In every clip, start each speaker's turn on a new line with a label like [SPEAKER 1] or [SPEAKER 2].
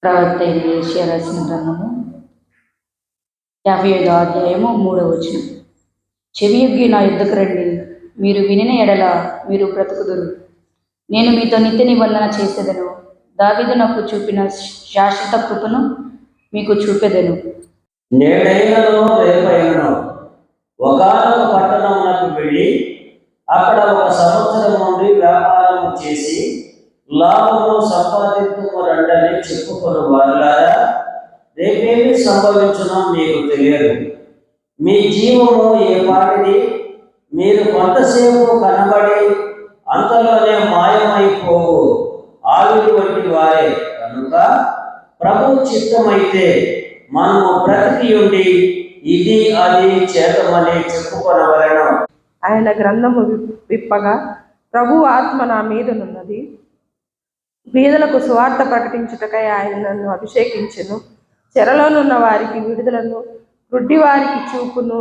[SPEAKER 1] ప్రవక్త యెషయా రాసిన గ్రంథము 55వ అధ్యాయము 3వ వచనం. చెవియొగ్గి నా యుద్ధకు రండి, మీరు వినిన ఎడల మీరు బ్రతుకుదురు. నేను మీతో నిత్య నిబంధన చేసేదను, దావీదు నాకు చూపిన శాశ్వత కృపను మీకు చూపెదను.
[SPEAKER 2] నేడైనను రేపైనను ఒకానొక పట్టణమునకు వెళ్ళి అక్కడ 1 సంవత్సరం నుండి వ్యాపారము చేసి లాభము సంపాదించుకు రండని చెప్పుకుని వారులారా, రేపేమి సంభవించునో మీకు తెలియదు. మీ జీవము ఏ పాటిది, మీరు కొంతసేపు కనబడి అంతలోనే మాయమైపోవు ఆవిరి వంటి వారే కనుక ప్రభు చిత్తమైతే మనము బ్రతికి ఉండి ఇది అది చేతమని చెప్పుకొనవలెను.
[SPEAKER 3] ఆయన గ్రంథము విప్పగా ప్రభు ఆత్మ నా మీదనున్నది, బీదలకు సువార్త ప్రకటించుటకై ఆయన నన్ను అభిషేకించెను. చెరలోనున్న వారికి విడుదలను, గుడ్డి వారికి చూపును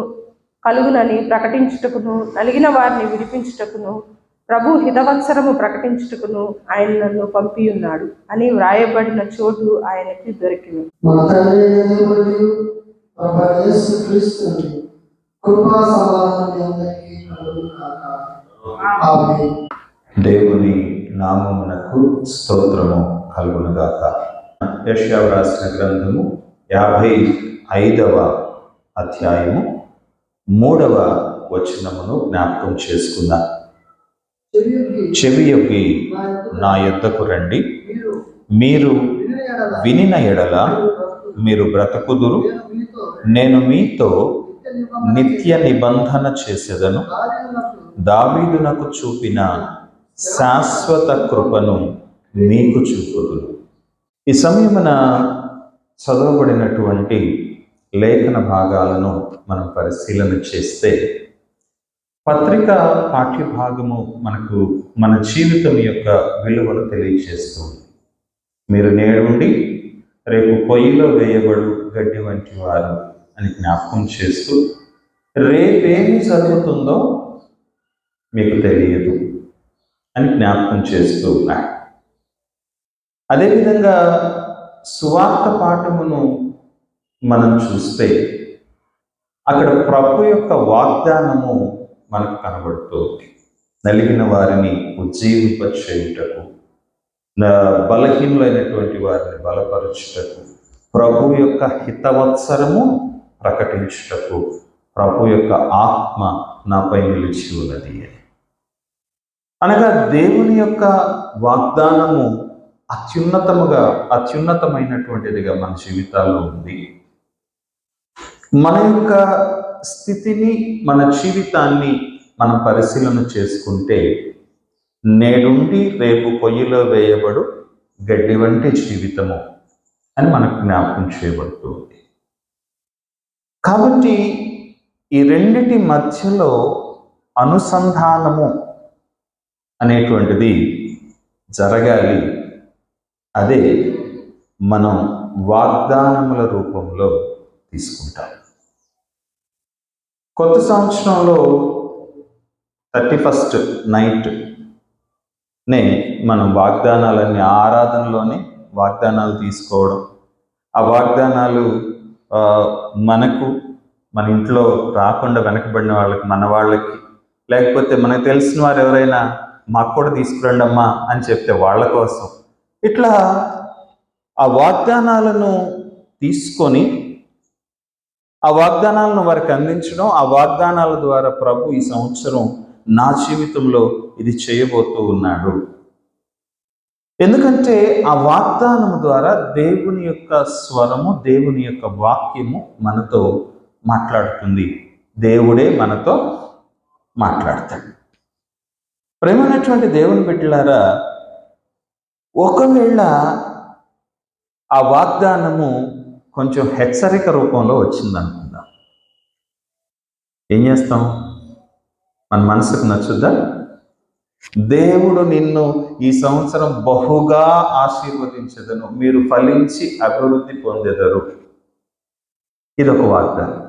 [SPEAKER 3] కలుగునని ప్రకటించుటకును, నలిగిన వారిని విడిపించుటకును, ప్రభు హితవత్సరము ప్రకటించుటకును ఆయన నన్ను పంపియున్నాడు అని వ్రాయబడిన చోటు ఆయనకి దొరికింది.
[SPEAKER 4] దేవుని నామమునకు స్తోత్రము కలుగునుగాక. యెషయా రాసిన గ్రంథము 55వ అధ్యాయము 3వ వచనమును జ్ఞాపకం చేసుకుందాం. చెవియొగ్గి నా యొద్దకు రండి, మీరు వినిన ఎడల మీరు బ్రతుకుదురు. నేను మీతో నిత్య నిబంధన చేసేదను, దావీదు నాకు చూపిన శాశ్వత కృపను మీకు చూపుదును. ఈ సమయమున చదవబడినటువంటి లేఖన భాగాలను మనం పరిశీలన చేస్తే పత్రిక పాఠ్యభాగము మనకు మన జీవితం యొక్క విలువను తెలియజేస్తుంది. మీరు నేడుండి రేపు పొయ్యిలో వేయబడు గడ్డి వంటి వారు అని జ్ఞాపకం చేస్తూ, రేపేమి జరుగుతుందో మీకు తెలియదు అని జ్ఞాపకం చేస్తూ ఉన్నాడు. అదేవిధంగా సువార్త పాఠమును మనం చూస్తే అక్కడ ప్రభు యొక్క వాగ్దానము మనకు కనబడుతుంది. నలిగిన వారిని ఉజ్జీవింపచేయుటకు, బలహీనులైనటువంటి వారిని బలపరచుటకు, ప్రభు యొక్క హితవత్సరము ప్రకటించుటకు ప్రభు యొక్క ఆత్మ నాపై నిలిచి ఉన్నది అనగా దేవుని యొక్క వాగ్దానము అత్యున్నతమైనటువంటిదిగా మన జీవితాల్లో ఉంది. మన యొక్క స్థితిని, మన జీవితాన్ని మనం పరిశీలన చేసుకుంటే నేడుండి రేపు పొయ్యిలో వేయబడు గడ్డి వంటి జీవితము అని మనకు జ్ఞాపకం చేయబడుతుంది. కాబట్టి ఈ రెండిటి మధ్యలో అనుసంధానము అనేటువంటిది జరగాలి. అదే మనం వాగ్దానముల రూపంలో తీసుకుంటాం. కొత్త సంవత్సరంలో 31st నైట్నే మనం వాగ్దానాలన్నీ ఆరాధనలోనే వాగ్దానాలు తీసుకోవడం, ఆ వాగ్దానాలు మనకు, మన ఇంట్లో రాకుండా వెనకబడిన వాళ్ళకి, మన వాళ్ళకి, లేకపోతే మనకు తెలిసిన వారు ఎవరైనా మాకు కూడా తీసుకురండి అమ్మా అని చెప్తే వాళ్ళ కోసం, ఇట్లా ఆ వాగ్దానాలను తీసుకొని ఆ వాగ్దానాలను వారికి అందించడం, ఆ వాగ్దానాల ద్వారా ప్రభు ఈ సంవత్సరం నా జీవితంలో ఇది చేయబోతూ ఉన్నాడు. ఎందుకంటే ఆ వాగ్దానం ద్వారా దేవుని యొక్క స్వరము, దేవుని యొక్క వాక్యము మనతో మాట్లాడుతుంది. దేవుడే మనతో మాట్లాడతాడు. ప్రేమైనటువంటి దేవుని బిడ్డలారా, ఒకవేళ ఆ వాగ్దానము కొంచెం హెచ్చరిక రూపంలో వచ్చిందనుకుందాం, ఏం చేస్తాం? మన మనసుకు నచ్చుద్దా? దేవుడు నిన్ను ఈ సంవత్సరం బహుగా ఆశీర్వదించెదను, మీరు ఫలించి అభివృద్ధి పొందెదరు. ఇదొక వాగ్దానం.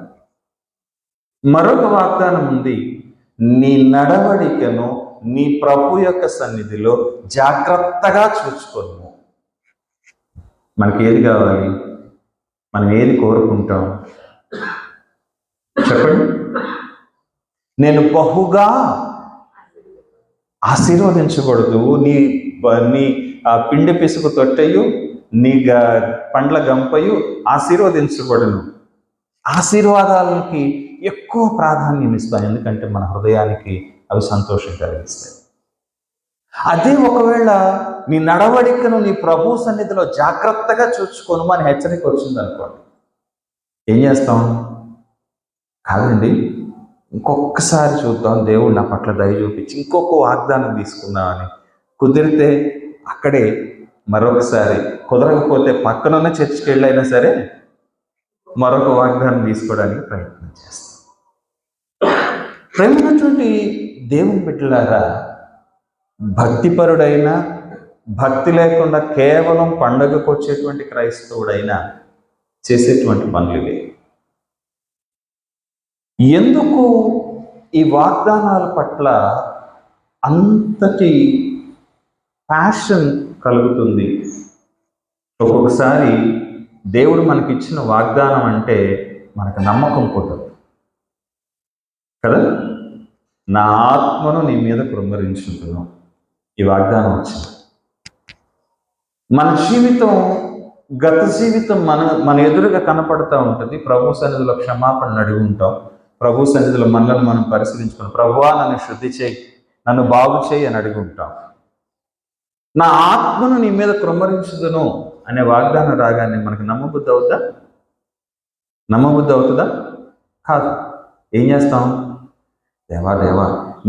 [SPEAKER 4] మరొక వాగ్దానం ఉంది, నీ నడవడికను నీ ప్రభు యొక్క సన్నిధిలో జాగ్రత్తగా చూచుకోను. మనకి ఏది కావాలి? మనం ఏది కోరుకుంటాం చెప్పండి? నేను బహుగా ఆశీర్వదించకూడదు, నీ నీ పిండి పిసుకు తొట్టెయు నీ పండ్ల గంపయు ఆశీర్వదించకూడను. ఆశీర్వాదాలకి ఎక్కువ ప్రాధాన్యం ఇస్తాం, ఎందుకంటే మన హృదయానికి అవి సంతోషం కలిగిస్తాయి. అదే ఒకవేళ నీ నడవడికను నీ ప్రభు సన్నిధిలో జాగ్రత్తగా చూసుకోను అని హెచ్చరిక వచ్చింది అనుకోండి, ఏం చేస్తాం? కాదండి, ఇంకొకసారి చూద్దాం, దేవుడు నా పట్ల దయ చూపించి ఇంకొక వాగ్దానం తీసుకుందామని కుదిరితే అక్కడే మరొకసారి, కుదరకపోతే పక్కనున్న చర్చికి వెళ్ళైనా సరే మరొక వాగ్దానం తీసుకోవడానికి ప్రయత్నం చేస్తాం. ప్రేమైనటువంటి దేవుని బిడ్డలారా, భక్తిపరుడైనా భక్తి లేకుండా కేవలం పండగకు వచ్చేటువంటి క్రైస్తవుడైనా చేసేటువంటి పనులు ఇవే. ఎందుకు ఈ వాగ్దానాల పట్ల అంతటి ప్యాషన్ కలుగుతుంది? ఒక్కొక్కసారి దేవుడు మనకిచ్చిన వాగ్దానం అంటే మనకు నమ్మకం పోతుంది కదా. నా ఆత్మను నీ మీద కృమ్మరించుతున్నాను, ఈ వాగ్దానం వచ్చింది. మన జీవితం, గత జీవితం మన ఎదురుగా కనపడుతూ ఉంటుంది. ప్రభు సన్నిధిలో క్షమాపణ అడిగి ఉంటాం, ప్రభు సన్నిధిలో మనల్ని మనం పరిశీలించుకుని, ప్రభువా నన్ను శుద్ధి చేయి, నన్ను బాగు చేయి అని అడిగి ఉంటాం. నా ఆత్మను నీ మీద కృమ్మరించుదును అనే వాగ్దానం రాగానే మనకు నమ్మబుద్ధి అవుతుందా? నమ్మబుద్ధి అవుతుందా? కాదు. ఏం చేస్తాం? దేవా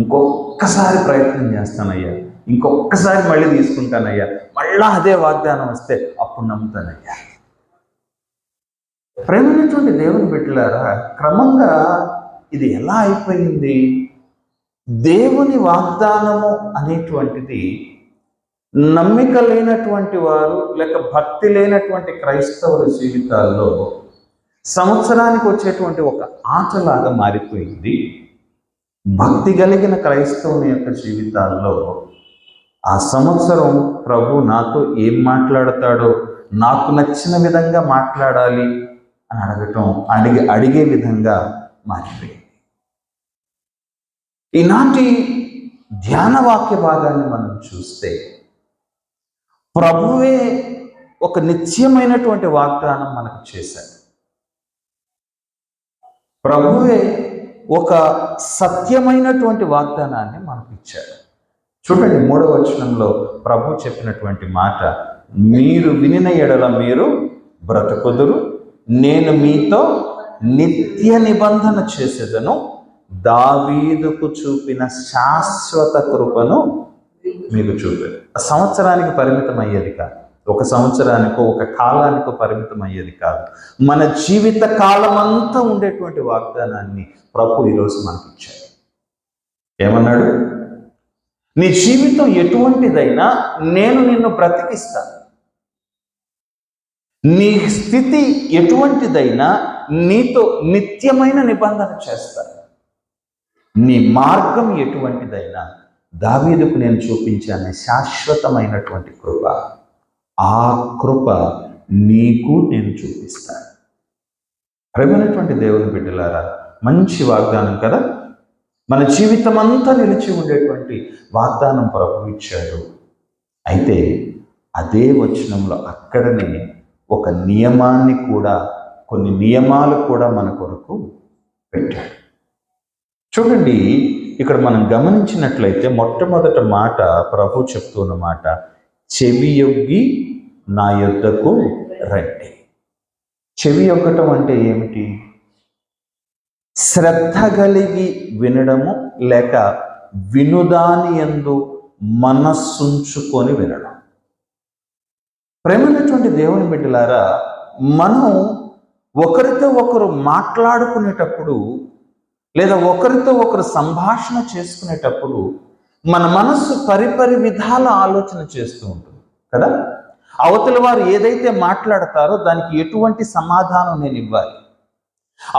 [SPEAKER 4] ఇంకొక్కసారి ప్రయత్నం చేస్తానయ్యా, ఇంకొక్కసారి మళ్ళీ తీసుకుంటానయ్యా, మళ్ళా అదే వాగ్దానం వస్తే అప్పుడు నమ్ముతానయ్యా. ప్రేమైనటువంటి దేవుని బిడ్డలారా, క్రమంగా ఇది ఎలా అయిపోయింది? దేవుని వాగ్దానము అనేటువంటిది నమ్మిక లేనటువంటి వారు లేక భక్తి లేనటువంటి క్రైస్తవుల జీవితాల్లో సంవత్సరానికి వచ్చేటువంటి ఒక ఆటలాగా మారిపోయింది. భక్తి కలిగిన క్రైస్తవుని యొక్క జీవితాల్లో ఆ సంవత్సరం ప్రభు నాతో ఏం మాట్లాడతాడో, నాకు నచ్చిన విధంగా మాట్లాడాలి అని అడిగే విధంగా మారిపోయింది. ఈనాటి ధ్యాన వాక్య భాగాన్ని మనం చూస్తే ప్రభువే ఒక నిత్యమైనటువంటి వాగ్దానం మనకు చేశాడు. ప్రభువే ఒక సత్యమైనటువంటి వాగ్దానాన్ని మనకు ఇచ్చాడు. చూడండి, 3వ వచనంలో ప్రభు చెప్పినటువంటి మాట, మీరు వినిన ఎడల మీరు బ్రతుకుదురు, నేను మీతో నిత్య నిబంధన చేసేదను, దావీదుకు చూపిన శాశ్వత కృపను మీకు చూపారు. సంవత్సరానికి పరిమితం అయ్యేది కాదు, ఒక సంవత్సరానికో ఒక కాలానికో పరిమితం అయ్యేది కాదు. మన జీవిత కాలం అంతా ఉండేటువంటి వాగ్దానాన్ని ప్రభు ఈరోజు మనకి ఇచ్చాడు. ఏమన్నాడు? నీ జీవితం ఎటువంటిదైనా నేను నిన్ను బ్రతికిస్తాను, నీ స్థితి ఎటువంటిదైనా నీతో నిత్యమైన నిబంధన చేస్తాను, నీ మార్గం ఎటువంటిదైనా దావీదుకు నేను చూపించాను శాశ్వతమైనటువంటి కృప, ఆ కృప నీకు నేను చూపిస్తాను. ప్రేమైనటువంటి దేవుని బిడ్డలారా, మంచి వాగ్దానం కదా. మన జీవితం అంతా నిలిచి ఉండేటువంటి వాగ్దానం ప్రభు ఇచ్చాడు. అయితే అదే వచనంలో అక్కడనే ఒక నియమాన్ని కూడా, కొన్ని నియమాలు కూడా మన కొరకు పెట్టాడు. చూడండి, ఇక్కడ మనం గమనించినట్లయితే మొట్టమొదటి మాట ప్రభు చెప్తున్న మాట, చెవియొగ్గి నా యొద్దకు రండి. చెవి యొగ్గటం అంటే ఏమిటి? శ్రద్ధ కలిగి వినడము, లేక వినుదాని యందు మనస్సుంచుకొని వినడం. ప్రేమైనటువంటి దేవుని బిడ్డలారా, మనం ఒకరితో ఒకరు మాట్లాడుకునేటప్పుడు లేదా ఒకరితో ఒకరు సంభాషణ చేసుకునేటప్పుడు మన మనస్సు పరిపరి విధాల ఆలోచన చేస్తూ ఉంటుంది కదా. అవతల వారు ఏదైతే మాట్లాడతారో దానికి ఎటువంటి సమాధానం నేను ఇవ్వాలి,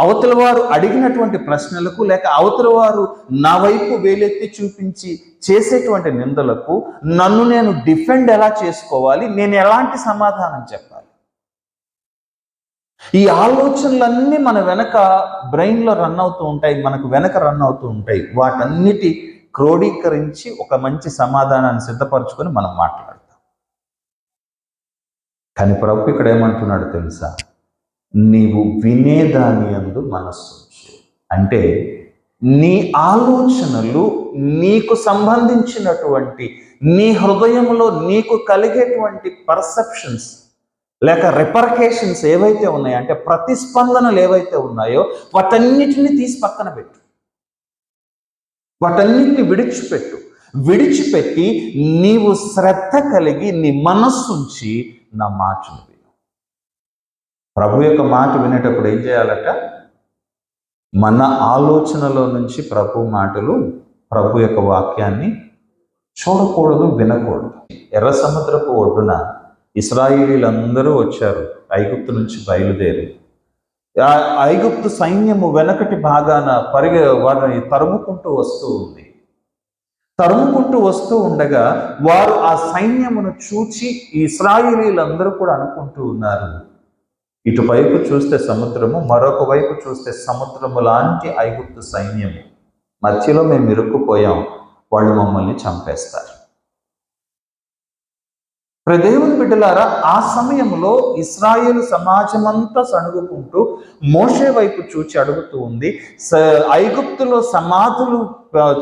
[SPEAKER 4] అవతల వారు అడిగినటువంటి ప్రశ్నలకు లేక అవతల వారు నా వైపు వేలెత్తి చూపించి చేసేటువంటి నిందలకు నన్ను నేను డిఫెండ్ ఎలా చేసుకోవాలి, నేను ఎలాంటి సమాధానం చెప్పాలి. ఈ ఆలోచనలన్నీ మన వెనక బ్రెయిన్లో రన్ అవుతూ ఉంటాయి, మనకు వెనక రన్ అవుతూ ఉంటాయి. వాటన్నిటి క్రోడీకరించి ఒక మంచి సమాధానాన్ని సిద్ధపరచుకొని మనం మాట్లాడతాం. కానీ ప్రభు ఇక్కడ ఏమంటున్నాడు తెలుసా? నీవు వినేదాని యందు మనస్సు ఉంచు. అంటే నీ ఆలోచనలు నీకు సంబంధించినటువంటి నీ హృదయంలో నీకు కలిగేటువంటి పర్సెప్షన్స్ లేక రిపర్కేషన్స్ ఏవైతే ఉన్నాయో, అంటే ప్రతిస్పందనలు ఏవైతే ఉన్నాయో వాటన్నిటిని తీసి పక్కన పెట్టు. వాటన్నిటిని విడిచిపెట్టి నీవు శ్రద్ధ కలిగి నీ మనస్సుంచి నా మాటను విను. ప్రభు యొక్క మాట వినేటప్పుడు ఏం చేయాలట? మన ఆలోచనలో నుంచి ప్రభు మాటలు, ప్రభు యొక్క వాక్యాన్ని చూడకూడదు, వినకూడదు. ఎర్ర సముద్రపు ఒడ్డున ఇశ్రాయేలీలందరూ వచ్చారు, ఐగుప్తు నుంచి బయలుదేరి. ఆ ఐగుప్తు సైన్యము వెనకటి భాగాన వారిని తరుముకుంటూ వస్తూ ఉండగా వారు ఆ సైన్యమును చూచి ఇశ్రాయేలీలందరూ కూడా అనుకుంటూ ఉన్నారు, ఇటువైపు చూస్తే సముద్రము, మరొక వైపు చూస్తే సముద్రము లాంటి ఐగుప్తు సైన్యము, మధ్యలో మేము ఇరుక్కుపోయాం, వాళ్ళు మమ్మల్ని చంపేస్తారు. దేవుని బిడ్డలారా, ఆ సమయంలో ఇశ్రాయేలు సమాజమంతా సణుగుకుంటూ మోషే వైపు చూచి అడుగుతూ ఉంది, ఐగుప్తులో సమాధులు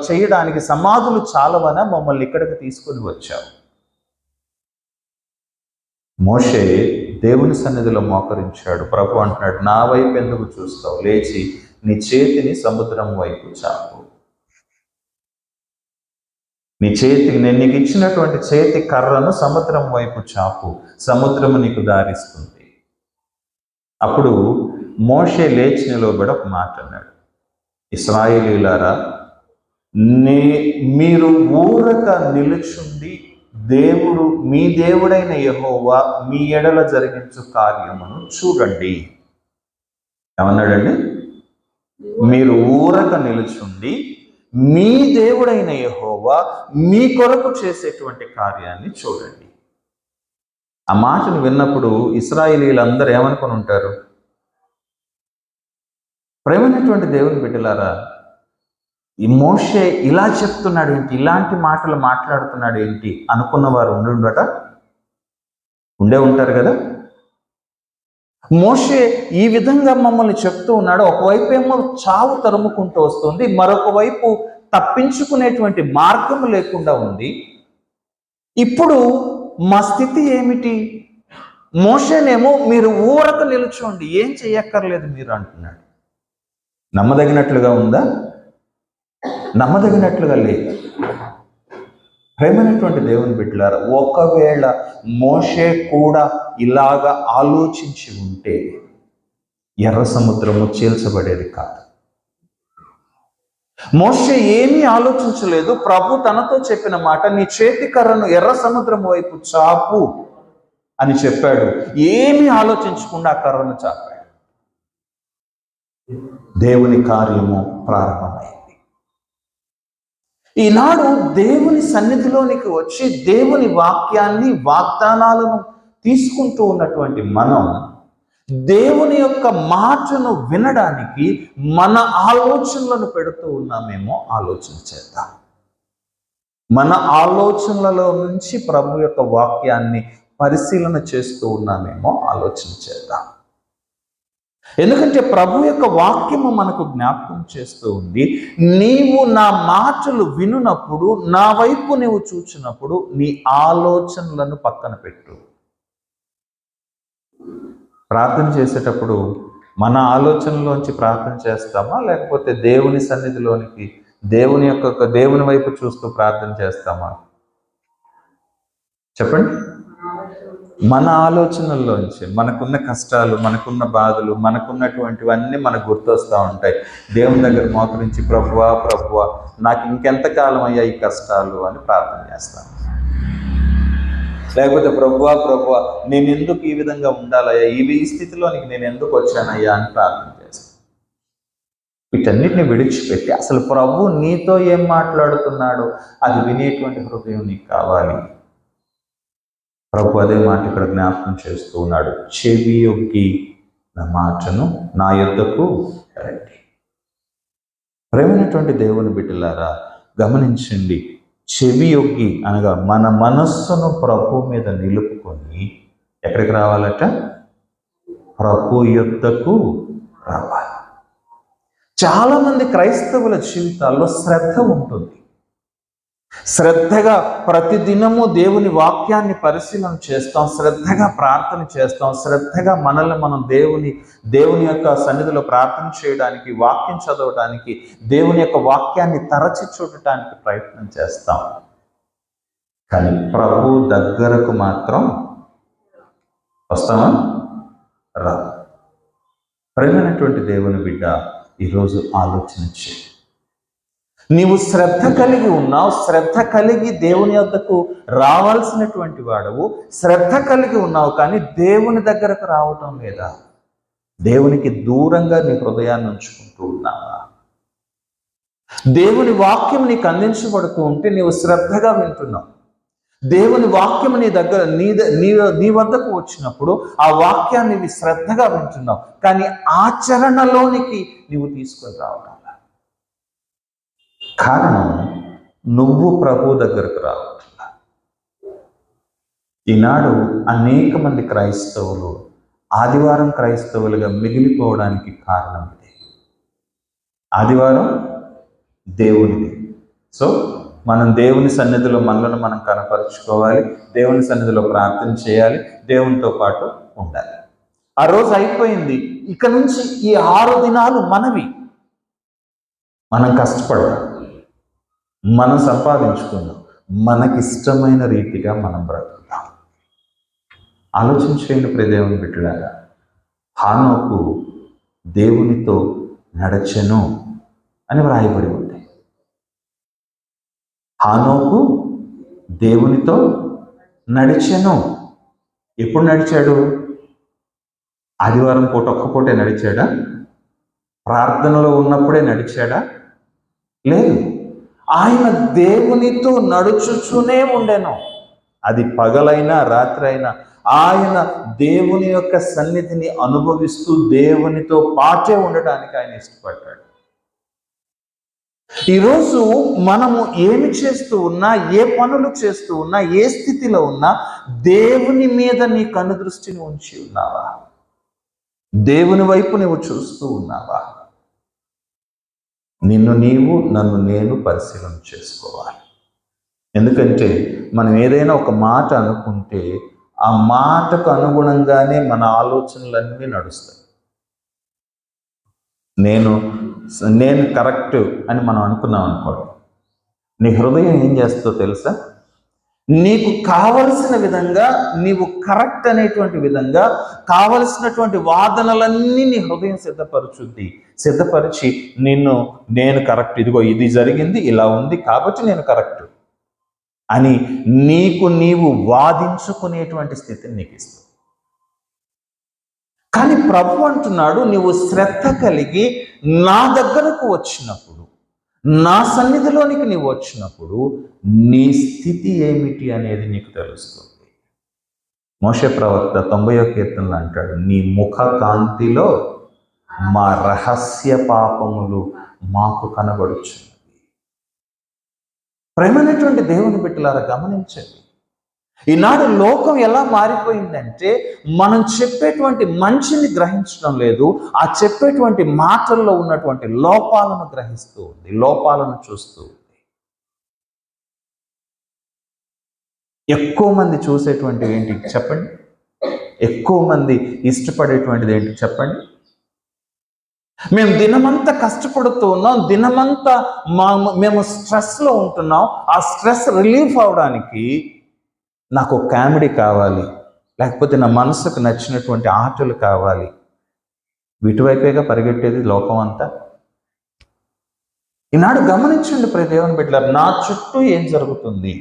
[SPEAKER 4] చేయడానికి సమాధులు చాలవన మమ్మల్ని ఇక్కడికి తీసుకుని వచ్చావు. మోషే దేవుని సన్నిధిలో మోకరించాడు. ప్రభు అంటున్నాడు, నా వైపు ఎందుకు చూస్తావు? లేచి నీ చేతిని సముద్రం వైపు చాపు. నీ చేతికి నేను నీకు ఇచ్చినటువంటి చేతి కర్రను సముద్రం వైపు చాపు, సముద్రము నీకు దారిస్తుంది. అప్పుడు మోషే లేచి నిలబడి ఒక మాట అన్నాడు, ఇశ్రాయేలీయులారా, మీరు ఊరక నిలుచుండి దేవుడు మీ దేవుడైన యెహోవా మీ ఎడల జరిగించు కార్యమును చూడండి. ఏమన్నాడండి? మీరు ఊరక నిలుచుండి మీ దేవుడైన యెహోవా మీ కొరకు చేసేటువంటి కార్యాన్ని చూడండి. ఆ మాటను విన్నప్పుడు ఇశ్రాయేలీయులందరూ ఏమనుకుని ఉంటారు? ప్రేమైనటువంటి దేవుని బిడ్డలారా, ఈ మోషే ఇలా చెప్తున్నాడు ఏంటి, ఇలాంటి మాటలు మాట్లాడుతున్నాడు ఏంటి అనుకున్న వారు ఉండే ఉంటారు కదా. మోషే ఈ విధంగా మమ్మల్ని చెప్తూ ఉన్నాడు. ఒకవైపు ఏమో చావు తరుముకుంటూ వస్తుంది, మరొక వైపు తప్పించుకునేటువంటి మార్గం లేకుండా ఉంది. ఇప్పుడు మా స్థితి ఏమిటి? మోషేనేమో మీరు ఊరక నిలుచోండి, ఏం చెయ్యక్కర్లేదు మీరు అంటున్నాడు. నమ్మదగినట్లుగా ఉందా? నమ్మదగినట్లుగా లేదు. ప్రేమైనటువంటి దేవుని బిడ్డలారా, ఒకవేళ మోషే కూడా ఇలాగా ఆలోచించి ఉంటే ఎర్ర సముద్రము చీల్చబడేది కాదు. మోషే ఏమీ ఆలోచించలేదు. ప్రభు తనతో చెప్పిన మాట, నీ చేతి కర్రను ఎర్ర సముద్రం వైపు చాపు అని చెప్పాడు. ఏమీ ఆలోచించకుండా ఆ కర్రను చాపాడు. దేవుని కార్యము ప్రారంభమైంది. ఈనాడు దేవుని సన్నిధిలోనికి వచ్చి దేవుని వాక్యాన్ని, వాగ్దానాలను తీసుకుంటూ ఉన్నటువంటి మనం దేవుని యొక్క మాటను వినడానికి మన ఆలోచనలను పెడుతూ ఉన్నామేమో ఆలోచన చేద్దాం. మన ఆలోచనలలో నుంచి ప్రభు యొక్క వాక్యాన్ని పరిశీలన చేస్తూ ఉన్నామేమో ఆలోచన చేద్దాం. ఎందుకంటే ప్రభు యొక్క వాక్యము మనకు జ్ఞాపకం చేస్తూ ఉంది, నీవు నా మాటలు వినునప్పుడు, నా వైపు నీవు చూచినప్పుడు నీ ఆలోచనలను పక్కన పెట్టు. ప్రార్థన చేసేటప్పుడు మన ఆలోచనలోంచి ప్రార్థన చేస్తామా, లేకపోతే దేవుని సన్నిధిలోనికి దేవుని వైపు చూస్తూ ప్రార్థన చేస్తామా? చెప్పండి. మన ఆలోచనల్లోంచి మనకున్న కష్టాలు, మనకున్న బాధలు, మనకున్నటువంటివన్నీ మనకు గుర్తొస్తూ ఉంటాయి. దేవుని దగ్గర మోకరించి, ప్రభువా ప్రభువా నాకు ఇంకెంతకాలం అయ్యా ఈ కష్టాలు అని ప్రార్థన చేస్తాను. లేకపోతే ప్రభువా ప్రభువా నేను ఎందుకు ఈ విధంగా ఉండాలయ్యా, ఈ స్థితిలోనికి నేను ఎందుకు వచ్చానయ్యా అని ప్రార్థన చేస్తాను. వీటన్నిటిని విడిచిపెట్టి అసలు ప్రభు నీతో ఏం మాట్లాడుతున్నాడో అది వినేటువంటి హృదయం నీకు కావాలి. ప్రభు అదే మాట ఇక్కడ జ్ఞాపకం చేస్తూ ఉన్నాడు, చెవి యొగ్గి నా మాటను నా యొద్దకు రండి. ప్రేమైనటువంటి దేవుని బిడ్డలారా, గమనించండి. చెవి యొగ్గి అనగా మన మనస్సును ప్రభు మీద నిలుపుకొని ఎక్కడికి రావాలట? ప్రభు యొద్దకు రావాలి. చాలామంది క్రైస్తవుల జీవితాల్లో శ్రద్ధ ఉంటుంది. శ్రద్ధగా ప్రతిదినము దేవుని వాక్యాన్ని పరిశీలన చేస్తాం, శ్రద్ధగా ప్రార్థన చేస్తాం, శ్రద్ధగా మనల్ని మనం దేవుని యొక్క సన్నిధిలో ప్రార్థన చేయడానికి, వాక్యం చదవడానికి, దేవుని యొక్క వాక్యాన్ని తరచి చూడటానికి ప్రయత్నం చేస్తాం. కానీ ప్రభు దగ్గరకు మాత్రం వస్తామా? రా. ప్రేమైనటువంటి దేవుని బిడ్డ, ఈరోజు ఆలోచన చేయి. నీవు శ్రద్ధ కలిగి ఉన్నావు, శ్రద్ధ కలిగి దేవుని యొద్దకు రావాల్సినటువంటి వాడవు, శ్రద్ధ కలిగి ఉన్నావు, కానీ దేవుని దగ్గరకు రావటం లేదా? దేవునికి దూరంగా నీ హృదయాన్ని ఉంచుకుంటూ ఉన్నావా? దేవుని వాక్యం నీకు అందించబడుతూ ఉంటే నీవు శ్రద్ధగా వింటున్నావు. దేవుని వాక్యం నీ దగ్గర నీ వద్దకు వచ్చినప్పుడు ఆ వాక్యాన్ని నీవు శ్రద్ధగా వింటున్నావు, కానీ ఆచరణలోనికి నీవు తీసుకొని రావడం. కారణం, నువ్వు ప్రభు దగ్గరకు రావట్లా. ఈనాడు అనేక మంది క్రైస్తవులు ఆదివారం క్రైస్తవులుగా మిగిలిపోవడానికి కారణం ఇదే. ఆదివారం దేవునిది. సో మనం దేవుని సన్నిధిలో మనలను మనం కనపరుచుకోవాలి, దేవుని సన్నిధిలో ప్రార్థన చేయాలి, దేవునితో పాటు ఉండాలి. ఆ రోజు అయిపోయింది, ఇక నుంచి ఈ 6 దినాలు మనవి. మనం కష్టపడదాం, మనం సంపాదించుకుందాం, మనకిష్టమైన రీతిగా మనం బ్రతుకుతాం. ఆలోచించేయండి ప్రియ దేవుని బిడ్డలారా. హానోకు దేవునితో నడచెను అని వ్రాయబడి ఉంది. హానోకు దేవునితో నడిచెను. ఎప్పుడు నడిచాడు? ఆదివారం పూట ఒక్క పూటే నడిచాడా? ప్రార్థనలో ఉన్నప్పుడే నడిచాడా? లేదు. ఆయన దేవునితో నడుచుచునే ఉండెను. అది పగలైనా రాత్రి అయినా ఆయన దేవుని యొక్క సన్నిధిని అనుభవిస్తూ దేవునితో పాటే ఉండటానికి ఆయన ఇష్టపడ్డాడు. ఈరోజు మనము ఏమి చేస్తూ ఉన్నా, ఏ పనులు చేస్తూ ఉన్నా, ఏ స్థితిలో ఉన్నా దేవుని మీద నీ కనుదృష్టిని ఉంచి ఉన్నావా? దేవుని వైపు నువ్వు చూస్తూ ఉన్నావా? నిన్ను నీవు, నన్ను నేను పరిశీలన చేసుకోవాలి. ఎందుకంటే మనం ఏదైనా ఒక మాట అనుకుంటే ఆ మాటకు అనుగుణంగానే మన ఆలోచనలన్నీ నడుస్తాయి. నేను కరెక్ట్ అని మనం అనుకున్నాం అనుకోండి, నీ హృదయం ఏం చేస్తుందో తెలుసా? నీకు కావలసిన విధంగా, నీవు కరెక్ట్ అనేటువంటి విధంగా కావలసినటువంటి వాదనలన్నీ నీ హృదయం సిద్ధపరిచి నేను కరెక్ట్, ఇదిగో ఇది జరిగింది, ఇలా ఉంది కాబట్టి నేను కరెక్ట్ అని నీవు వాదించుకునేటువంటి స్థితిని నీకు ఇస్తుంది. కానీ ప్రభు అంటున్నాడు, నీవు శ్రద్ధ కలిగి నా దగ్గరకు వచ్చినప్పుడు, నా సన్నిధిలోనికి నీవు వచ్చినప్పుడు నీ స్థితి ఏమిటి అనేది నీకు తెలుస్తుంది. మోషే ప్రవక్త 90వ కీర్తనలో అంటాడు, నీ ముఖ కాంతిలో మా రహస్య పాపములు మాకు కనబడుచున్నది. ప్రేమైనటువంటి దేవుని బిడ్డలారా, గమనించండి. ఈనాడు లోకం ఎలా మారిపోయిందంటే మనం చెప్పేటువంటి మంచిని గ్రహించడం లేదు, ఆ చెప్పేటువంటి మాటల్లో ఉన్నటువంటి లోపాలను గ్రహిస్తూ ఉంది, లోపాలను చూస్తూ ఉంది. ఎక్కువ మంది చూసేటువంటివి ఏంటి చెప్పండి? ఎక్కువ మంది ఇష్టపడేటువంటిది ఏంటి చెప్పండి? మేము దినమంతా కష్టపడుతూ ఉన్నాం, దినమంతా మేము స్ట్రెస్లో ఉంటున్నాం. ఆ స్ట్రెస్ రిలీఫ్ అవడానికి నాకు కామెడీ కావాలి, లేకపోతే నా మనసుకు నచ్చినటువంటి ఆటలు కావాలి. వీటివైపేగా పరిగెట్టేది లోకం అంతా. ఈనాడు గమనించండి ప్రియ దేవుని బిడ్డలారా, నా చుట్టూ ఏం జరుగుతుంది,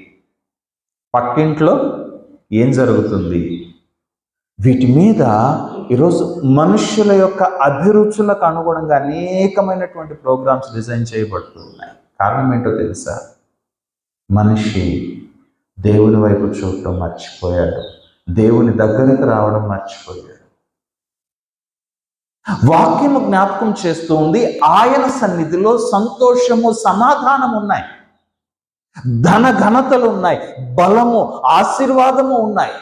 [SPEAKER 4] పక్కింట్లో ఏం జరుగుతుంది, వీటి మీద ఈరోజు మనుష్యుల యొక్క అభిరుచులకు అనుగుణంగా అనేకమైనటువంటి ప్రోగ్రామ్స్ డిజైన్ చేయబడుతున్నాయి. కారణం ఏంటో తెలుసా? మనిషి దేవుని వైపు చూడటం మర్చిపోయాడు, దేవుని దగ్గరకు రావడం మర్చిపోయాడు. వాక్యము జ్ఞాపకం చేస్తూ ఉంది, ఆయన సన్నిధిలో సంతోషము, సమాధానం ఉన్నాయి, ధన ఘనతలు ఉన్నాయి, బలము, ఆశీర్వాదము ఉన్నాయి.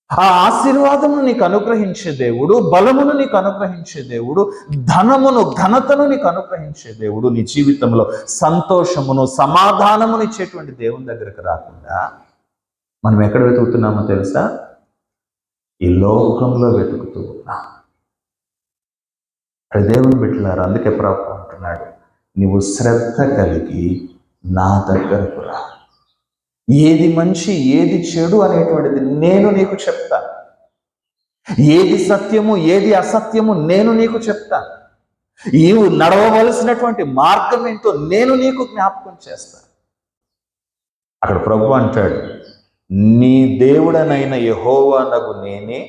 [SPEAKER 4] ఆ ఆశీర్వాదమును నీకు అనుగ్రహించే దేవుడు, బలమును నీకు అనుగ్రహించే దేవుడు, ధనమును, ఘనతను నీకు అనుగ్రహించే దేవుడు, నీ జీవితంలో సంతోషమును, సమాధానమును ఇచ్చేటువంటి దేవుని దగ్గరకు రాకుండా మనం ఎక్కడ వెతుకుతున్నామో తెలుసా? ఈ లోకంలో వెతుకుతూ ఉన్నాం. దేవుని బిడ్డలారా, అందుకే ప్రభువు అంటున్నాడు, నీవు శ్రద్ధ కలిగి నా దగ్గరకు రా. ఏది మంచి, ఏది చెడు అనేటువంటిది నేను నీకు చెప్తాను. ఏది సత్యము, ఏది అసత్యము నేను నీకు చెప్తాను. నీవు నడవవలసినటువంటి మార్గం ఏంటో నేను నీకు జ్ఞాపకం చేస్తాను. అక్కడ ప్రభువు అంటాడు, నీ దేవుడనైన యెహోవానగు నేనే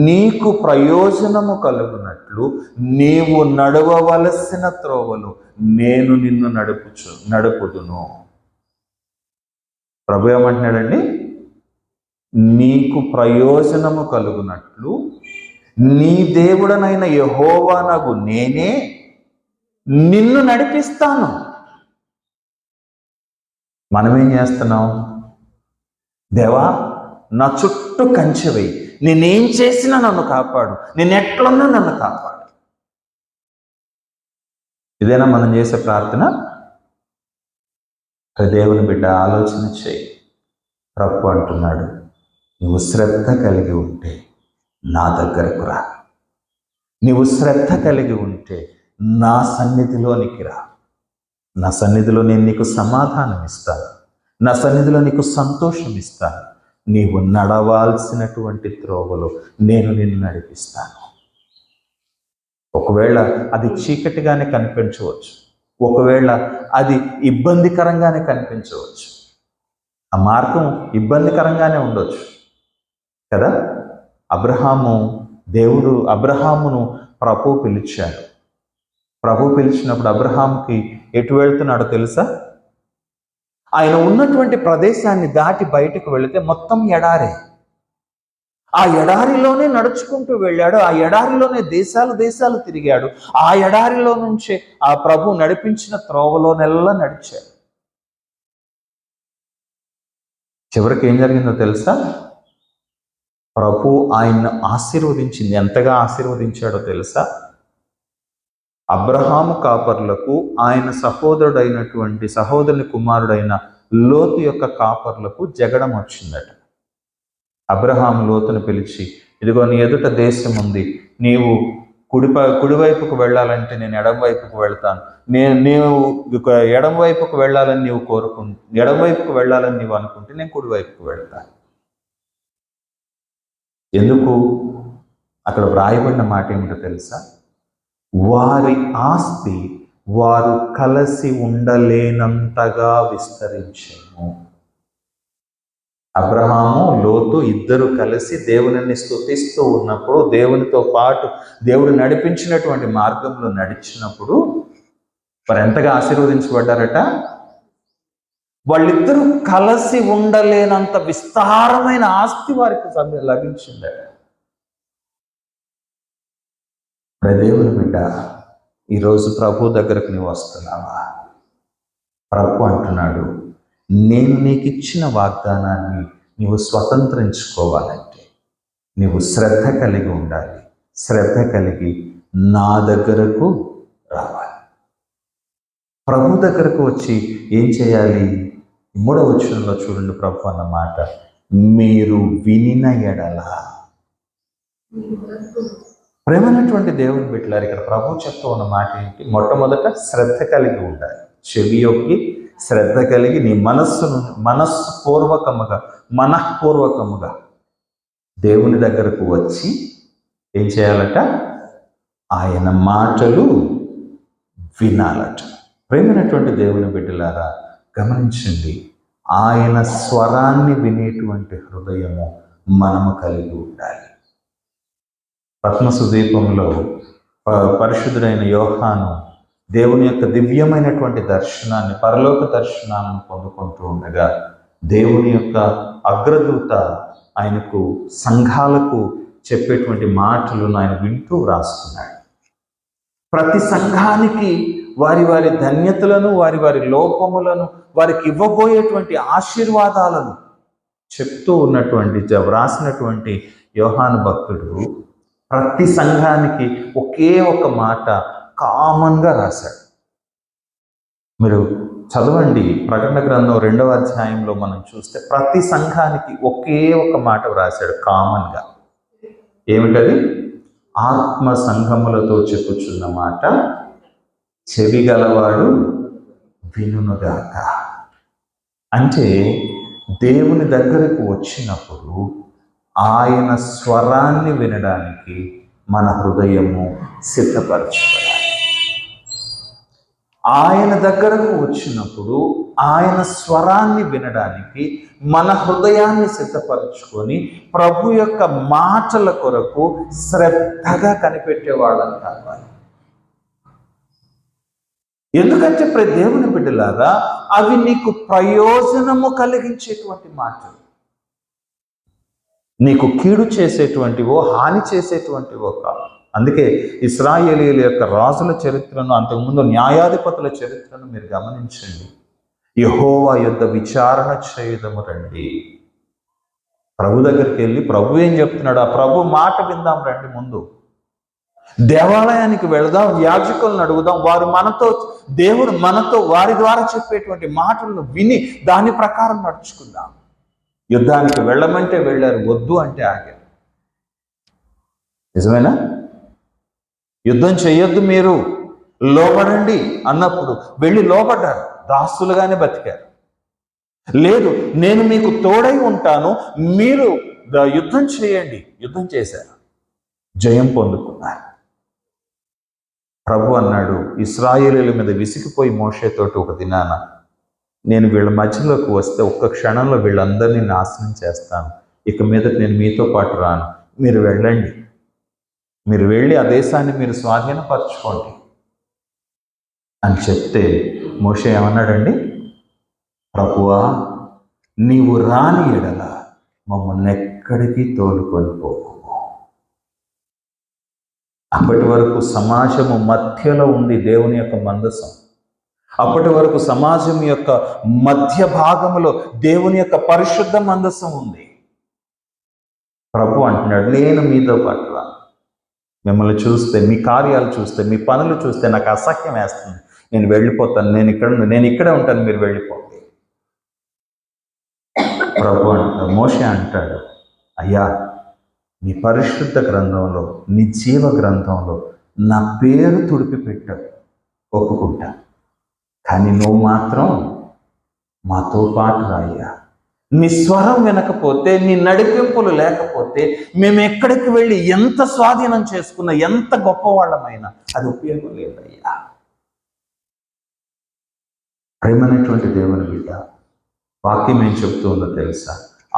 [SPEAKER 4] నీకు ప్రయోజనము కలుగునట్లు నీవు నడవవలసిన త్రోవలు నేను నిన్ను నడుపుదును. ప్రభు ఏమంటున్నాడండి? నీకు ప్రయోజనము కలుగునట్లు నీ దేవుడనైన యెహోవానగు నేనే నిన్ను నడిపిస్తాను. మనమేం చేస్తున్నాం? దేవా, నా చుట్టూ కంచె వేయి, నేనేం చేసినా నన్ను కాపాడు, నేను ఎట్లున్నా నన్ను కాపాడు. ఇదేనా మనం చేసే ప్రార్థన? దేవుని బిడ్డ, ఆలోచన చేయి. ప్రభు అంటున్నాడు, నువ్వు శ్రద్ధ కలిగి ఉంటే నా దగ్గరకు రా. నువ్వు శ్రద్ధ కలిగి ఉంటే నా సన్నిధిలోనికి రా. నా సన్నిధిలో నేను నీకు సమాధానం ఇస్తాను, నా సన్నిధిలో నీకు సంతోషం ఇస్తాను. నీవు నడవాల్సినటువంటి త్రోవలో నేను నిన్ను నడిపిస్తాను. ఒకవేళ అది చీకటిగానే కనిపించవచ్చు, ఒకవేళ అది ఇబ్బందికరంగానే కనిపించవచ్చు, ఆ మార్గం ఇబ్బందికరంగానే ఉండొచ్చు కదా. దేవుడు అబ్రహామును ప్రభు పిలిచాడు. ప్రభు పిలిచినప్పుడు అబ్రహాంకి ఎటు వెళ్తున్నాడో తెలుసా? ఆయన ఉన్నటువంటి ప్రదేశాన్ని దాటి బయటకు వెళితే మొత్తం ఎడారే. ఆ ఎడారిలోనే నడుచుకుంటూ వెళ్ళాడు, ఆ ఎడారిలోనే దేశాలు తిరిగాడు, ఆ ఎడారిలో నుంచే ఆ ప్రభు నడిపించిన త్రోవలోనెల్లా నడిచాడు. చివరికి ఏం జరిగిందో తెలుసా? ప్రభు ఆయన్ను ఆశీర్వదించింది. ఎంతగా ఆశీర్వదించాడో తెలుసా? అబ్రహాము కాపర్లకు ఆయన సహోదరుని కుమారుడైన లోతు యొక్క కాపర్లకు జగడం వచ్చిందట. అబ్రహాము లోతును పిలిచి, ఇదిగో నీ ఎదుట దేశం ఉంది, నీవు కుడివైపుకు వెళ్ళాలంటే నేను ఎడమవైపుకు వెళ్తాను, నీవు ఎడమవైపుకు వెళ్ళాలని నీవు ఎడమవైపుకు వెళ్ళాలని నీవు అనుకుంటే నేను కుడివైపుకు వెళ్తాను. ఎందుకు? అక్కడ వ్రాయబడిన మాట ఏమిటో తెలుసా? వారి ఆస్తి వారు కలిసి ఉండలేనంతగా విస్తరించెను. అబ్రహాము, లోతు ఇద్దరు కలిసి దేవునిని స్తుతిస్తూ ఉన్నప్పుడు, దేవునితో పాటు దేవుడు నడిపించినటువంటి మార్గంలో నడిచినప్పుడు వారు ఎంతగా ఆశీర్వదించబడ్డారట? వాళ్ళిద్దరూ కలిసి ఉండలేనంత విస్తారమైన ఆస్తి వారికి లభించిందట. దేవుని బిడ్డ, ఈరోజు ప్రభు దగ్గరకు నీవు వస్తున్నావా? ప్రభు అంటున్నాడు, నేను నీకు ఇచ్చిన వాగ్దానాన్ని నీవు స్వతంత్రించుకోవాలంటే నీవు శ్రద్ధ కలిగి ఉండాలి. శ్రద్ధ కలిగి నా దగ్గరకు రావాలి. ప్రభు దగ్గరకు వచ్చి ఏం చేయాలి? 3వ వచనంలో చూడండి, ప్రభు అన్న మాట, మీరు వినిన ఎడల. ప్రేమైనటువంటి దేవుని బిడ్డలారు, ఇక్కడ ప్రభు చెప్తూ ఉన్న మాట ఏంటి? మొట్టమొదట శ్రద్ధ కలిగి ఉండాలి. చెవి యొక్కి శ్రద్ధ కలిగి నీ మనఃపూర్వకముగా దేవుని దగ్గరకు వచ్చి ఏం చేయాలట? ఆయన మాటలు వినాలట. ప్రేమైనటువంటి దేవుని బిడ్డలారా, గమనించండి, ఆయన స్వరాన్ని వినేటువంటి హృదయము మనము కలిగి ఉండాలి. పద్మసు ద్వీపంలో పరిశుద్ధుడైన యోహాను దేవుని యొక్క దివ్యమైనటువంటి దర్శనాన్ని, పరలోక దర్శనాన్ని పొందుకుంటూ ఉండగా దేవుని యొక్క అగ్రదూత ఆయనకు సంఘాలకు చెప్పేటువంటి మాటలను ఆయన వింటూ రాసుకున్నాడు. ప్రతి సంఘానికి వారి వారి ధన్యతలను, వారి వారి లోపములను, వారికి ఇవ్వబోయేటువంటి ఆశీర్వాదాలను చెప్తూ ఉన్నటువంటి వ్రాసినటువంటి యోహాను భక్తుడు ప్రతి సంఘానికి ఒకే ఒక మాట కామన్గా రాశాడు. మీరు చదవండి, ప్రకటన గ్రంథం 2వ అధ్యాయంలో మనం చూస్తే ప్రతి సంఘానికి ఒకే ఒక మాట వ్రాశాడు కామన్గా. ఏమిటది? ఆత్మ సంఘములతో చెప్పుచున్న మాట చెవి గలవాడు వినుగాక. అంటే దేవుని దగ్గరకు వచ్చినప్పుడు ఆయన స్వరాన్ని వినడానికి మన హృదయము సిద్ధపరచబడాలి. ఆయన దగ్గరకు వచ్చినప్పుడు ఆయన స్వరాన్ని వినడానికి మన హృదయాన్ని సిద్ధపరచుకొని ప్రభు యొక్క మాటల కొరకు శ్రద్ధగా కనిపెట్టేవాళ్ళం కావాలి. ఎందుకంటే దేవుని బిడ్డలారా, అవి నీకు ప్రయోజనము కలిగించేటువంటి మాటలు, నీకు కీడు చేసేటువంటివో హాని చేసేటువంటివో కాదు. అందుకే ఇశ్రాయేలీయుల యొక్క రాజుల చరిత్రను, అంతకుముందు న్యాయాధిపతుల చరిత్రను మీరు గమనించండి. యెహోవా యొద్ద విచారణ చేయుదము రండి. ప్రభు దగ్గరికి వెళ్ళి ప్రభు ఏం చెప్తున్నాడు, ఆ ప్రభు మాట విందాం రండి. ముందు దేవాలయానికి వెళదాం, యాజకులను అడుగుదాం, వారు మనతో, దేవుడు మనతో వారి ద్వారా చెప్పేటువంటి మాటలను విని దాని ప్రకారం నడుచుకుందాం. యుద్ధానికి వెళ్ళమంటే వెళ్ళారు, వద్దు అంటే ఆగారు. నిజమేనా? యుద్ధం చేయొద్దు, మీరు లోబడండి అన్నప్పుడు వెళ్ళి లోబడ్డారు, దాసులుగానే బతికారు. లేదు, నేను మీకు తోడై ఉంటాను, మీరు యుద్ధం చేయండి, యుద్ధం చేశారు, జయం పొందుకున్నారు. ప్రభు అన్నాడు, ఇశ్రాయేలీయుల మీద విసిగిపోయి మోషేతోటి ఒక దినాన, నేను వీళ్ళ మధ్యలోకి వస్తే ఒక్క క్షణంలో వీళ్ళందరినీ నాశనం చేస్తాను, ఇక మీద నేను మీతో పాటు రాను, మీరు వెళ్ళండి, మీరు వెళ్ళి ఆ దేశాన్ని మీరు స్వాధీనపరచుకోండి అని చెప్తే మోషే ఏమన్నాడండి, ప్రభువా నీవు రాని ఎడల మమ్మల్ని ఎక్కడికి తోలుకొని పోకు. అప్పటి వరకు సమాజము మధ్యలో ఉంది దేవుని యొక్క మందసం. అప్పటి వరకు సమాజం యొక్క మధ్య భాగంలో దేవుని యొక్క పరిశుద్ధ మందసం ఉంది. ప్రభు అంటున్నాడు, నేను మీతో పాటు రా. మిమ్మల్ని చూస్తే, మీ కార్యాలు చూస్తే, మీ పనులు చూస్తే నాకు అసహ్యం వేస్తుంది, నేను వెళ్ళిపోతాను, నేను ఇక్కడే ఉంటాను, మీరు వెళ్ళిపోతే. ప్రభు అంటాడు, మోషే అంటాడు, అయ్యా నీ పరిశుద్ధ గ్రంథంలో, నీ జీవ గ్రంథంలో నా పేరు తుడిపి పెట్టావు, ఒప్పుకుంటా, కానీ నువ్వు మాత్రం మాతో పాటు రాయ్యా. నీ స్వరం వినకపోతే, నీ నడిపింపులు లేకపోతే, మేము ఎక్కడికి వెళ్ళి ఎంత స్వాధీనం చేసుకున్నా, ఎంత గొప్పవాళ్ళమైనా అది ఉపయోగం లేదయ్యా. ప్రేమైనటువంటి దేవుని బిడ్డ, వాక్యం ఏం చెప్తూ ఉందో తెలుసా?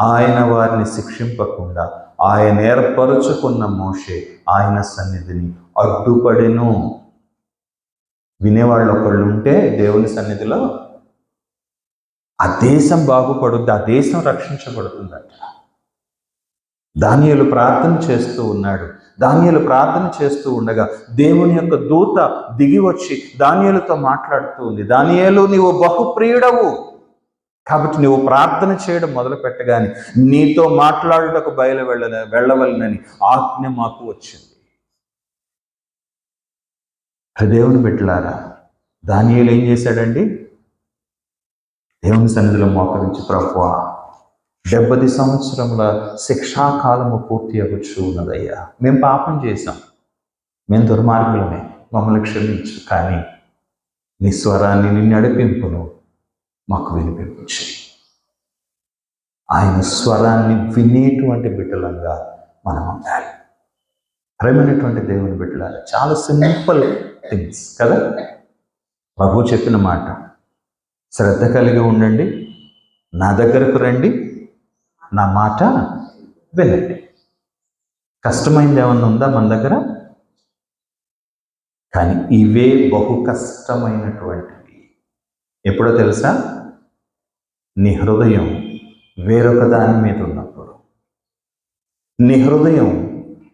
[SPEAKER 4] ఆయన వారిని శిక్షింపకుండా ఆయన ఏర్పరుచుకున్న మోషే ఆయన సన్నిధిని అడ్డుపడెను. వినేవాళ్ళు ఒకళ్ళు ఉంటే దేవుని సన్నిధిలో ఆ దేశం బాగుపడుద్ది, ఆ దేశం రక్షించబడుతుందట. దానియేలు ప్రార్థన చేస్తూ ఉన్నాడు. దానియేలు ప్రార్థన చేస్తూ ఉండగా దేవుని యొక్క దూత దిగి వచ్చి దానియేలుతో మాట్లాడుతూ ఉంది, దానియేలు నీవు బహుప్రియుడవు, కాబట్టి నువ్వు ప్రార్థన చేయడం మొదలు పెట్టగానే నీతో మాట్లాడుటకు వెళ్ళవలనని ఆజ్ఞ మాకు వచ్చింది. దేవుని బిడ్డలారా, దానియేలు ఏం చేశాడండి? దేవుని సన్నిధిలో మోకరించి, ప్రభువా 70 సంవత్సరముల శిక్షాకాలము పూర్తి అవ్వచ్చు ఉన్నదయ్యా, మేము పాపం చేశాం, మేము దుర్మార్గులమే, మమ్మల్ని క్షమించు, కానీ నీ స్వరాన్ని, నీ నడిపింపును మాకు వినిపించు. ఆయన స్వరాన్ని వినేటువంటి బిడ్డలంగా మనం ఉండాలి. ప్రేమైనటువంటి దేవుని బిడ్డలారా, చాలా సింపుల్ థింగ్స్ కదా. ప్రభు చెప్పిన మాట, శ్రద్ధ కలిగి ఉండండి, నా దగ్గరకు రండి, నా మాట వినండి. కష్టమైంది ఏమన్నా ఉందా మన దగ్గర? కానీ ఇవే బహు కష్టమైనటువంటివి. ఎప్పుడో తెలుసా? నీ హృదయం వేరొక దాని మీద ఉన్నప్పుడు, నీ హృదయం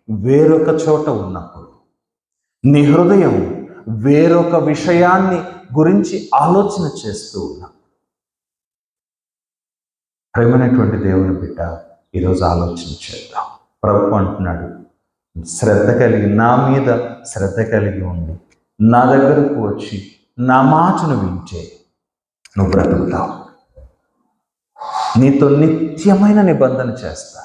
[SPEAKER 4] వేరొక చోట ఉన్నప్పుడు, నీ హృదయం వేరొక విషయాన్ని గురించి ఆలోచన చేస్తూ ఉన్నా, ప్రేమైనటువంటి దేవుని బిడ్డ, ఈరోజు ఆలోచన చేద్దాం. ప్రభు అంటున్నాడు, శ్రద్ధ కలిగి, నా మీద శ్రద్ధ కలిగి ఉండి నా దగ్గరకు వచ్చి నా మాటను వింటే నువ్వు బ్రతుకుతావు. నీతో నిత్యమైన నిబంధన చేస్తా.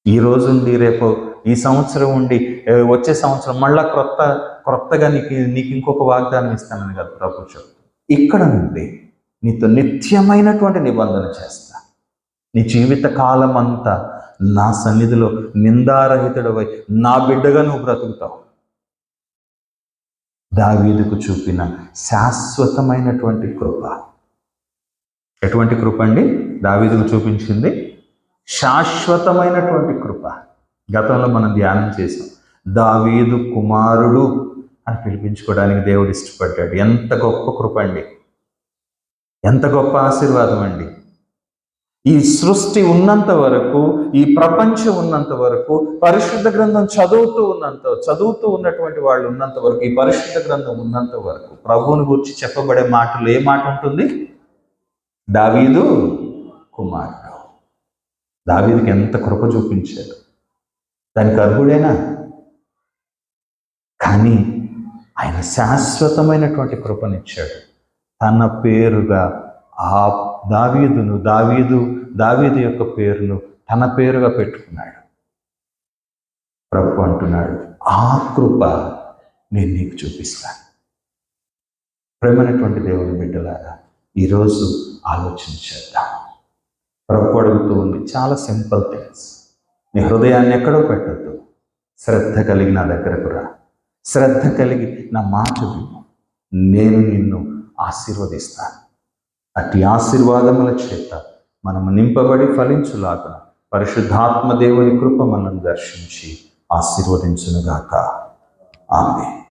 [SPEAKER 4] ఈ రోజు ఉండి రేపు, ఈ సంవత్సరం ఉండి వచ్చే సంవత్సరం మళ్ళా క్రొత్తగా నీకు ఇంకొక వాగ్దానం ఇస్తానని కదా ప్రభు చెప్తాను. ఇక్కడ నుండి నీతో నిత్యమైనటువంటి నిబంధన చేస్తా. నీ జీవిత కాలం అంతా నా సన్నిధిలో నిందారహితుడవై నా బిడ్డగా నువ్వు బ్రతుకుతావు. దావీదుకు చూపిన శాశ్వతమైనటువంటి కృప. ఎటువంటి కృప అండి? దావీదుకు చూపించింది శాశ్వతమైనటువంటి కృప. గతంలో మనం ధ్యానం చేసాం. దావీదు కుమారుడు అని పిలిపించుకోవడానికి దేవుడు ఇష్టపడ్డాడు. ఎంత గొప్ప కృప అండి, ఎంత గొప్ప ఆశీర్వాదం అండి. ఈ సృష్టి ఉన్నంత వరకు, ఈ ప్రపంచం ఉన్నంత వరకు, పరిశుద్ధ గ్రంథం చదువుతూ ఉన్నటువంటి వాళ్ళు ఉన్నంత వరకు, ఈ పరిశుద్ధ గ్రంథం ఉన్నంత వరకు ప్రభువుని గురించి చెప్పబడే మాటలు ఏ మాట ఉంటుంది? దావీదు కుమారుడు. దావీదుకి ఎంత కృప చూపించాడు, దానికి అర్హుడేనా? కానీ ఆయన శాశ్వతమైనటువంటి కృపనిచ్చాడు. తన పేరుగా ఆ దావీదు యొక్క పేరును తన పేరుగా పెట్టుకున్నాడు. ప్రభు అంటున్నాడు, ఆ కృప నేను నీకు చూపిస్తాను. ప్రేమైనటువంటి దేవుని బిడ్డలారా, ఈరోజు ఆలోచించేద్దాం. ప్రభు అడుగుతూ ఉంది చాలా సింపుల్ థింగ్స్. నీ హృదయాన్ని ఎక్కడో పెట్టద్దు. శ్రద్ధ కలిగి నా దగ్గరకు రా. శ్రద్ధ కలిగి నా మాట విను. నేను నిన్ను ఆశీర్వదిస్తాను. అట్టి ఆశీర్వాదముల చేత మనము నింపబడి ఫలించులాగా పరిశుద్ధాత్మ దేవుని కృప మనల్ని దర్శించి ఆశీర్వదించునుగాక. ఆమేన్.